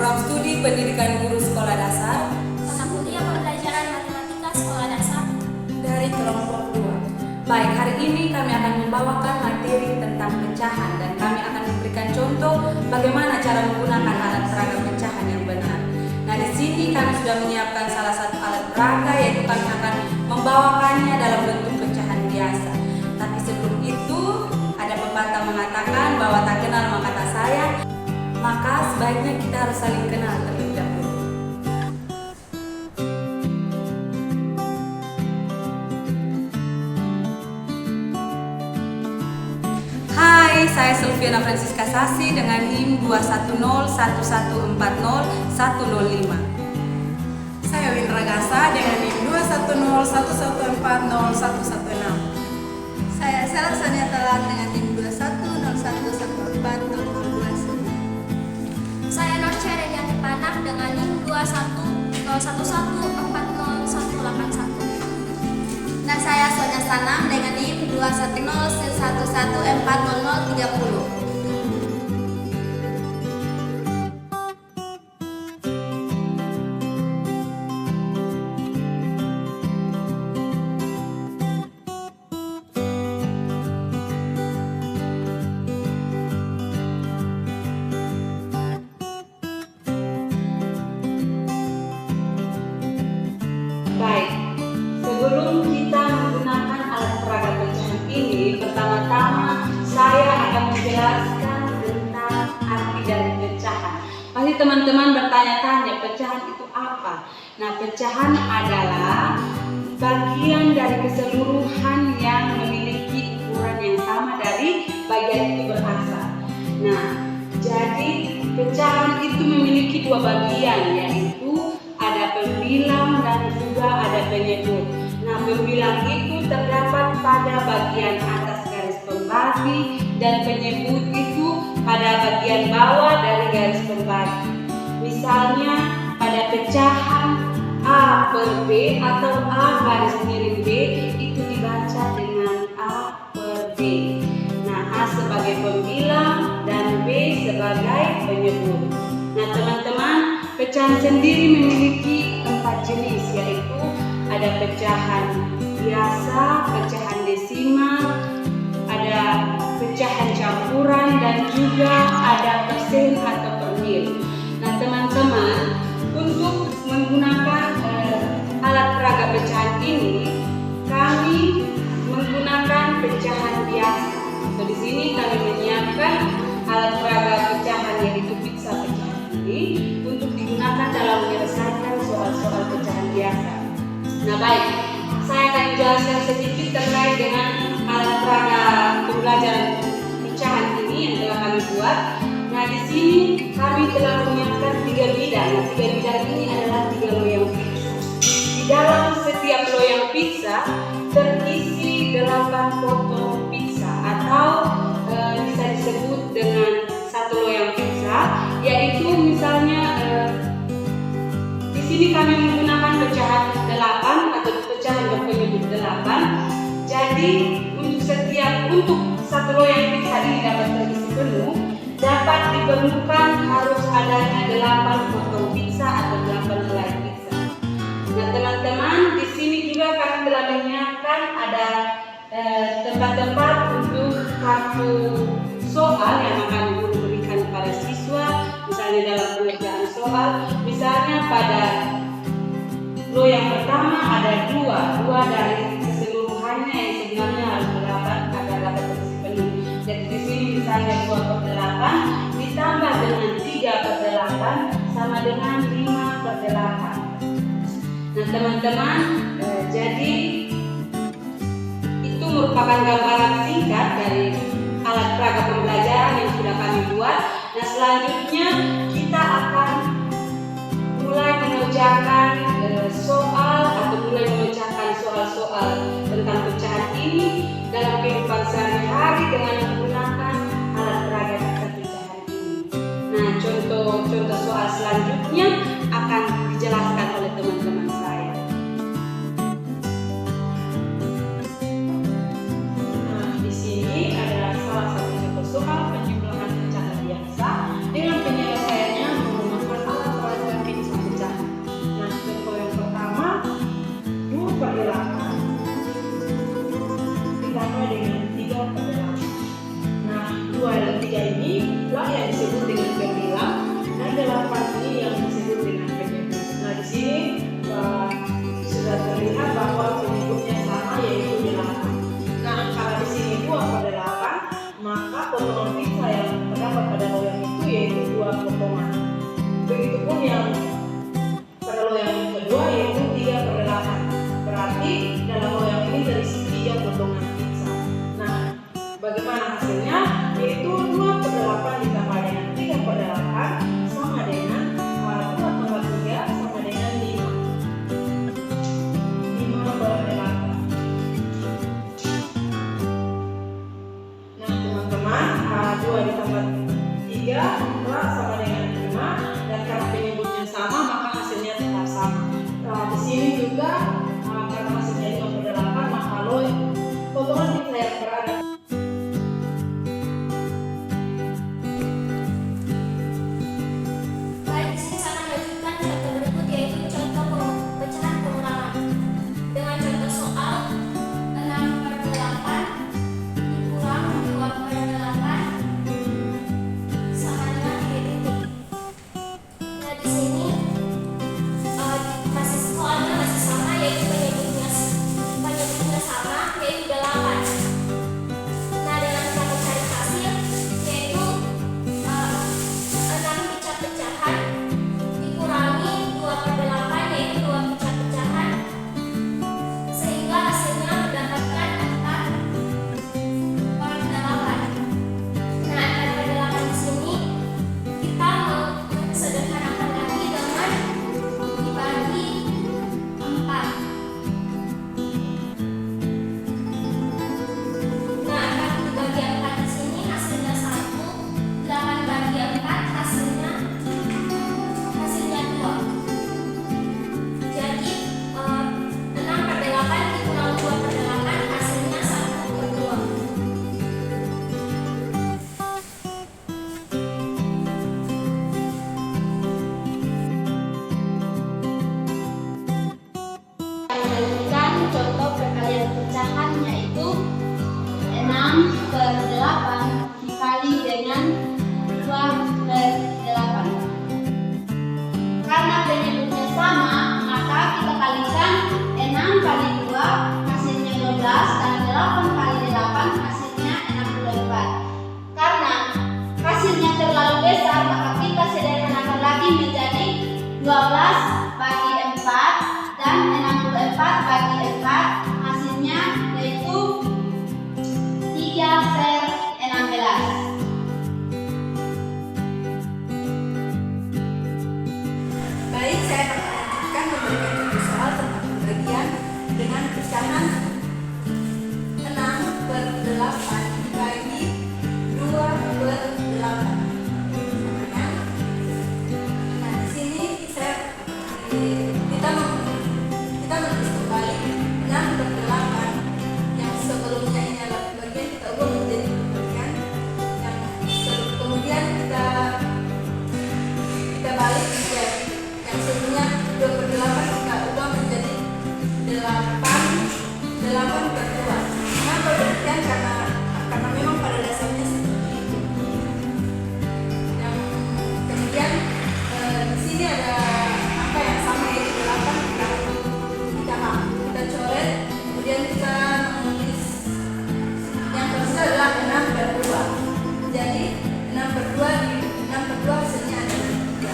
Program Studi Pendidikan Guru Sekolah Dasar Mata Kuliah Pembelajaran Matematika Sekolah Dasar dari kelompok 2. Baik, hari ini kami akan membawakan materi tentang pecahan dan kami akan memberikan contoh bagaimana cara menggunakan alat peraga pecahan yang benar. Nah, di sini kami sudah menyiapkan salah satu alat peraga, yaitu kami akan membawakannya dalam bentuk pecahan biasa. Tapi sebelum itu, ada pepatah mengatakan bahwa tak kenal maka tak sayang, maka sebaiknya kita harus saling kenal terlebih dahulu. Hai, saya Sylviana Francisca Sasi dengan NIM 21011401005. Saya Windra Gasa dengan NIM 21011401116. Saya Sela Sania Telan dengan NIM 21011140029. Saya Norcia Redianti Panang dengan NIM 21011401081. Dan saya Sonia Sanam dengan NIM 21011140030. Baik, sebelum kita menggunakan alat peraga pecahan ini, pertama-tama saya akan menjelaskan tentang arti dari pecahan. Pasti teman-teman bertanya-tanya, pecahan itu apa? Nah, pecahan adalah bagian dari keseluruhan yang memiliki ukuran yang sama dari bagian itu berasal. Nah, jadi pecahan itu memiliki dua bagian, yaitu ada pembilang dan juga ada penyebut. Nah, pembilang itu terdapat pada bagian atas garis pembagi dan penyebut itu pada bagian bawah dari garis pembagi. Misalnya pada pecahan A per B atau A garis miring B itu dibaca dengan A per B. Nah, A sebagai pembilang dan B sebagai penyebut. Nah, teman-teman, pecahan sendiri memiliki 4 jenis, yaitu ada pecahan biasa, pecahan desimal, ada pecahan campuran, dan juga ada persen atau per mil. Nah, teman-teman, untuk menggunakan alat peraga pecahan ini, kami menggunakan pecahan biasa. So, di sini kami menyiapkan alat peraga pecahan yaitu pizza pecahan ini untuk digunakan dalam menyelesaikan soal-soal pecahan biasa. Nah, baik, saya akan menjelaskan sedikit terkait dengan alat peraga pembelajaran pecahan ini yang telah kami buat. Nah, di sini kami telah menyiapkan 3 bidang. Nah, 3 bidang ini adalah 3 loyang pizza. Di dalam setiap loyang pizza terisi 8 potong pizza atau bisa disebut dengan satu loyang pizza, yaitu misalnya di sini kami menggunakan pecahan 8 atau pecahan berpenyebut 8. Jadi untuk satu loyang pizza ini dapat terisi penuh, dapat diperlukan harus adanya 8 potong pizza atau 8 helai pizza. Nah, teman-teman, di sini juga kami telah menyiapkan ada tempat-tempat untuk kartu soal yang akan guru berikan kepada siswa, misalnya dalam pengerjaan soal. Misalnya pada loyang pertama ada 2 dari keseluruhannya yang sebenarnya harus 8 agar dapat terisi penuh. Jadi di sini misalnya 2 per 8 ditambah dengan 3 per 8 sama dengan 5 per 8. Nah, teman-teman, jadi itu merupakan gambaran singkat dari alat peraga pembelajaran yang sudah kami buat. Nah, selanjutnya kita akan mulai mengerjakan soal atau mulai memecahkan soal-soal tentang pecahan ini dalam kehidupan sehari-hari dengan menggunakan alat peraga pecahan ini. Nah, contoh soal selanjutnya akan dijelaskan oleh teman-teman saya. Nah, di sini adalah salah satu contoh soal penjumlahan pecahan biasa dengan penyelesaiannya menggunakan alat bagi 4 dan 64 bagi 4, hasilnya yaitu 3/16. Baik, saya akan melanjutkan memberikan contoh soal tentang pembagian dengan pecahan 6/8 dibagi 2/8. Nah, di sini kita menulis kembali 6/8 yang sebelumnya ini adalah pembagian, kita ubah menjadi pembagian kemudian kita balik menjadi yang sebelumnya 2/8 kita ubah menjadi 8/2. Kenapa demikian? Karena memang pada dasarnya seperti itu. Yang kemudian di sini ada angka yang sama yaitu 8, kita coret, kemudian kita menulis yang tersisa adalah 6/2. Jadi 6/2 di 6/2 hasilnya adalah 3.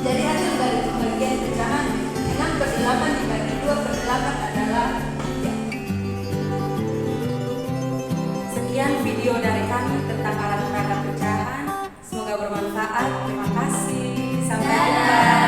Jadi hasil dari pembagian pecahan 6/8 dibagi 2/8 adalah 3. Sekian video dari kami tentang alat peraga pecahan. Semoga bermanfaat. Terima kasih. Sampai jumpa.